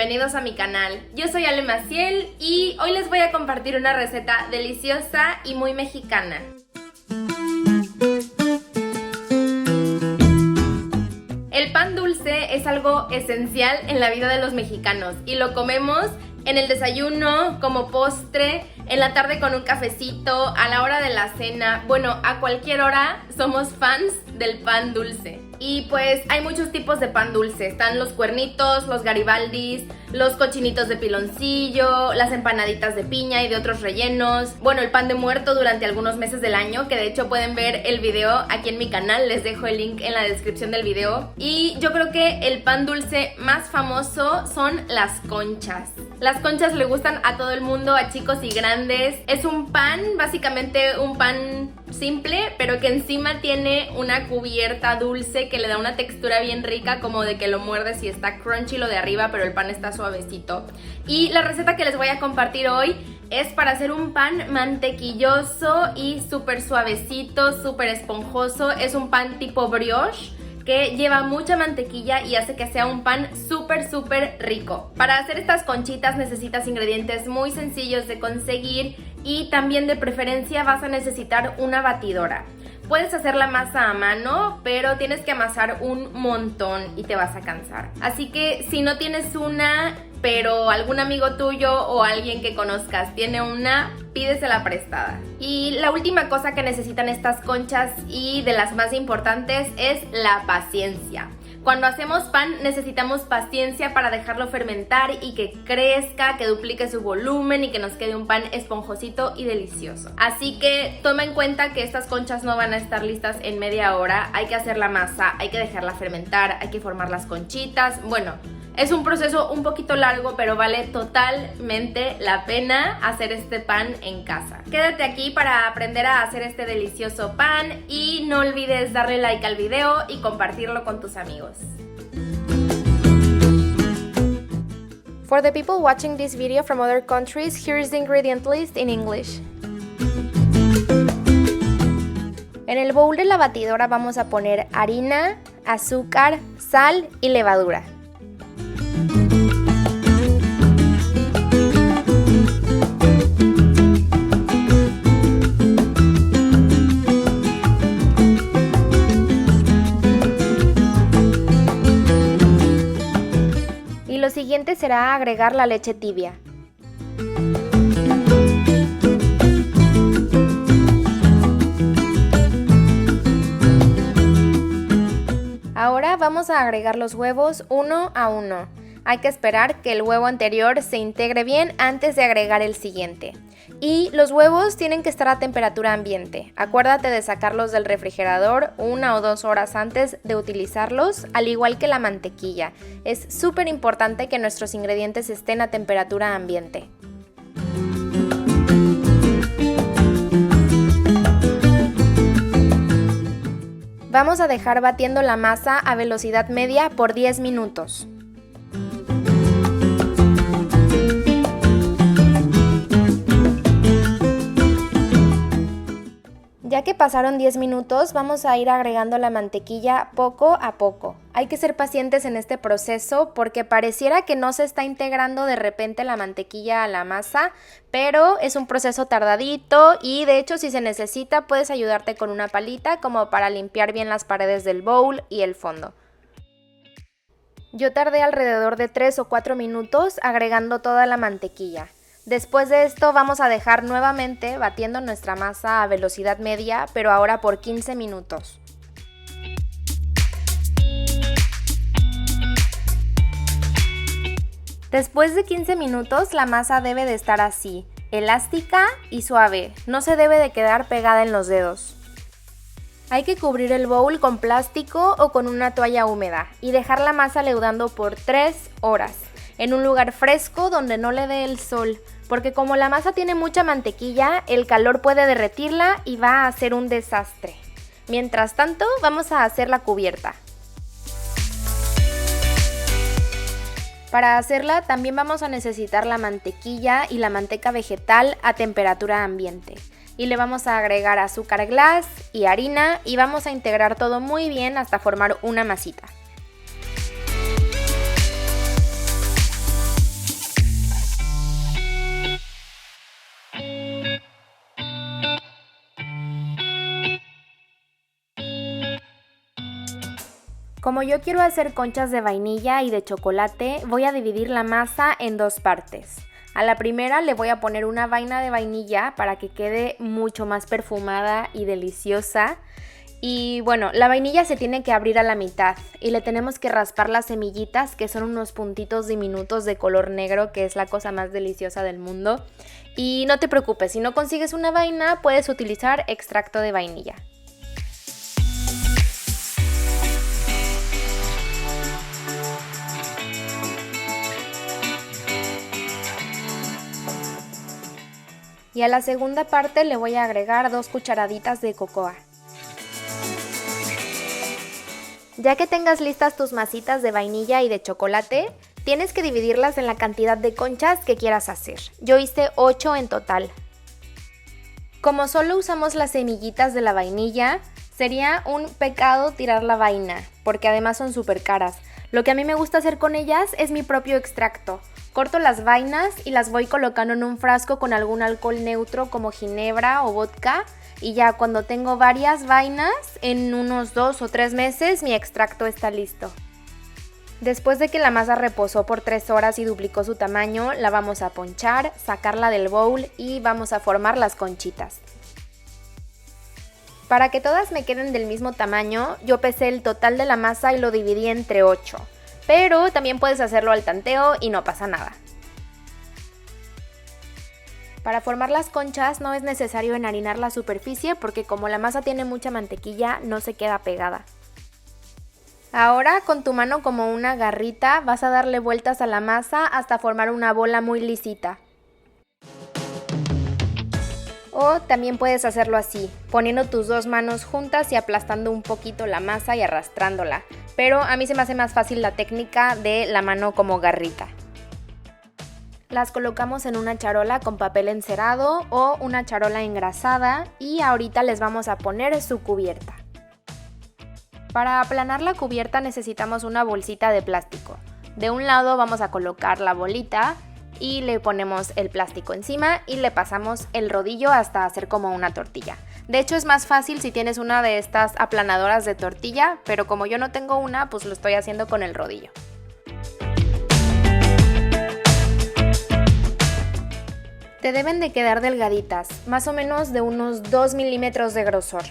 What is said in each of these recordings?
bienvenidos a mi canal. Yo soy Ale Maciel y hoy les voy a compartir una receta deliciosa y muy mexicana. El pan dulce es algo esencial en la vida de los mexicanos y lo comemos en el desayuno, como postre, en la tarde con un cafecito, a la hora de la cena. Bueno, a cualquier hora somos fans del pan dulce. Y pues hay muchos tipos de pan dulce. Están los cuernitos, los garibaldis, los cochinitos de piloncillo, las empanaditas de piña y de otros rellenos. Bueno, el pan de muerto durante algunos meses del año, que de hecho pueden ver el video aquí en mi canal. Les dejo el link en la descripción del video. Y yo creo que el pan dulce más famoso son las conchas. Las conchas le gustan a todo el mundo, a chicos y grandes. Es un pan, básicamente un pan simple, pero que encima tiene una cubierta dulce que le da una textura bien rica, como de que lo muerdes y está crunchy lo de arriba, pero el pan está suavecito. Y la receta que les voy a compartir hoy es para hacer un pan mantequilloso y súper suavecito, súper esponjoso. Es un pan tipo brioche que lleva mucha mantequilla y hace que sea un pan súper rico. Para hacer estas conchitas necesitas ingredientes muy sencillos de conseguir y también de preferencia vas a necesitar una batidora. Puedes hacer la masa a mano, pero tienes que amasar un montón y te vas a cansar. Así que si no tienes una, pero algún amigo tuyo o alguien que conozcas tiene una, pídesela prestada. Y la última cosa que necesitan estas conchas, y de las más importantes, es la paciencia. Cuando hacemos pan necesitamos paciencia para dejarlo fermentar y que crezca, que duplique su volumen y que nos quede un pan esponjosito y delicioso. Así que toma en cuenta que estas conchas no van a estar listas en media hora. Hay que hacer la masa, hay que dejarla fermentar, hay que formar las conchitas. Bueno, es un proceso un poquito largo, pero vale totalmente la pena hacer este pan en casa. Quédate aquí para aprender a hacer este delicioso pan y no olvides darle like al video y compartirlo con tus amigos. For the people watching this video from other countries, here is the ingredient list in English. En el bowl de la batidora vamos a poner harina, azúcar, sal y levadura. Y lo siguiente será agregar la leche tibia. Ahora vamos a agregar los huevos uno a uno. Hay que esperar que el huevo anterior se integre bien antes de agregar el siguiente. Y los huevos tienen que estar a temperatura ambiente. Acuérdate de sacarlos del refrigerador 1 o 2 horas antes de utilizarlos, al igual que la mantequilla. Es súper importante que nuestros ingredientes estén a temperatura ambiente. Vamos a dejar batiendo la masa a velocidad media por 10 minutos. Ya que pasaron 10 minutos, vamos a ir agregando la mantequilla poco a poco. Hay que ser pacientes en este proceso porque pareciera que no se está integrando de repente la mantequilla a la masa, pero es un proceso tardadito y de hecho si se necesita puedes ayudarte con una palita como para limpiar bien las paredes del bowl y el fondo. Yo tardé alrededor de 3 o 4 minutos agregando toda la mantequilla. Después de esto vamos a dejar nuevamente batiendo nuestra masa a velocidad media, pero ahora por 15 minutos. Después de 15 minutos la masa debe de estar así, elástica y suave, no se debe de quedar pegada en los dedos. Hay que cubrir el bowl con plástico o con una toalla húmeda y dejar la masa leudando por 3 horas, en un lugar fresco donde no le dé el sol, porque como la masa tiene mucha mantequilla, el calor puede derretirla y va a ser un desastre. Mientras tanto, vamos a hacer la cubierta. Para hacerla también vamos a necesitar la mantequilla y la manteca vegetal a temperatura ambiente. Y le vamos a agregar azúcar glass y harina y vamos a integrar todo muy bien hasta formar una masita. Como yo quiero hacer conchas de vainilla y de chocolate, voy a dividir la masa en dos partes. A la primera le voy a poner una vaina de vainilla para que quede mucho más perfumada y deliciosa. Y bueno, la vainilla se tiene que abrir a la mitad y le tenemos que raspar las semillitas, que son unos puntitos diminutos de color negro, que es la cosa más deliciosa del mundo. Y no te preocupes, si no consigues una vaina, puedes utilizar extracto de vainilla. Y a la segunda parte le voy a agregar 2 cucharaditas de cocoa. Ya que tengas listas tus masitas de vainilla y de chocolate, tienes que dividirlas en la cantidad de conchas que quieras hacer. Yo hice 8 en total. Como solo usamos las semillitas de la vainilla, sería un pecado tirar la vaina, porque además son súper caras. Lo que a mí me gusta hacer con ellas es mi propio extracto. Corto las vainas y las voy colocando en un frasco con algún alcohol neutro como ginebra o vodka. Y ya cuando tengo varias vainas, en unos 2 o 3 meses mi extracto está listo. Después de que la masa reposó por 3 horas y duplicó su tamaño, la vamos a ponchar, sacarla del bowl y vamos a formar las conchitas. Para que todas me queden del mismo tamaño, yo pesé el total de la masa y lo dividí entre 8. Pero también puedes hacerlo al tanteo y no pasa nada. Para formar las conchas no es necesario enharinar la superficie porque como la masa tiene mucha mantequilla no se queda pegada. Ahora con tu mano como una garrita vas a darle vueltas a la masa hasta formar una bola muy lisita. O también puedes hacerlo así, poniendo tus 2 manos juntas y aplastando un poquito la masa y arrastrándola. Pero a mí se me hace más fácil la técnica de la mano como garrita. Las colocamos en una charola con papel encerado o una charola engrasada y ahorita les vamos a poner su cubierta. Para aplanar la cubierta necesitamos una bolsita de plástico. De un lado vamos a colocar la bolita y le ponemos el plástico encima y le pasamos el rodillo hasta hacer como una tortilla. De hecho es más fácil si tienes una de estas aplanadoras de tortilla, pero como yo no tengo una, pues lo estoy haciendo con el rodillo. Te deben de quedar delgaditas, más o menos de unos 2 milímetros de grosor.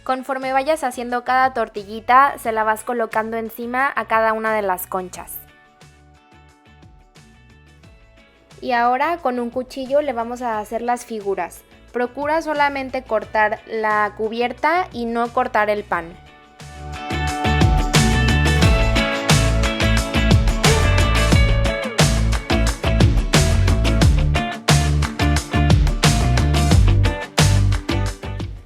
Conforme vayas haciendo cada tortillita, se la vas colocando encima a cada una de las conchas. Y ahora con un cuchillo le vamos a hacer las figuras. Procura solamente cortar la cubierta y no cortar el pan.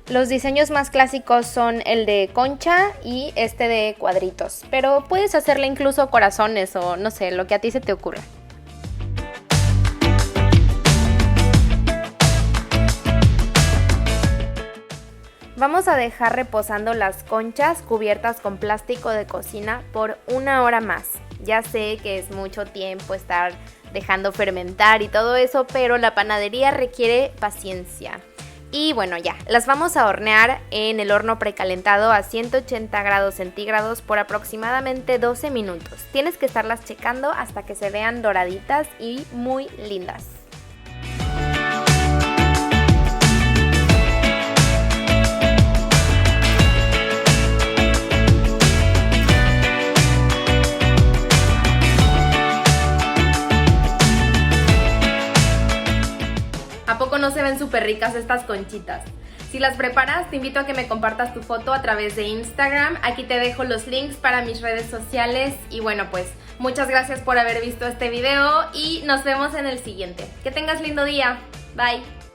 Los diseños más clásicos son el de concha y este de cuadritos, pero puedes hacerle incluso corazones o no sé, lo que a ti se te ocurra. Vamos a dejar reposando las conchas cubiertas con plástico de cocina por 1 hora más. Ya sé que es mucho tiempo estar dejando fermentar y todo eso, pero la panadería requiere paciencia. Y bueno, ya, las vamos a hornear en el horno precalentado a 180 grados centígrados por aproximadamente 12 minutos. Tienes que estarlas checando hasta que se vean doraditas y muy lindas. ¿A poco no se ven súper ricas estas conchitas? Si las preparas, te invito a que me compartas tu foto a través de Instagram. Aquí te dejo los links para mis redes sociales. Y bueno, pues muchas gracias por haber visto este video y nos vemos en el siguiente. Que tengas lindo día. Bye.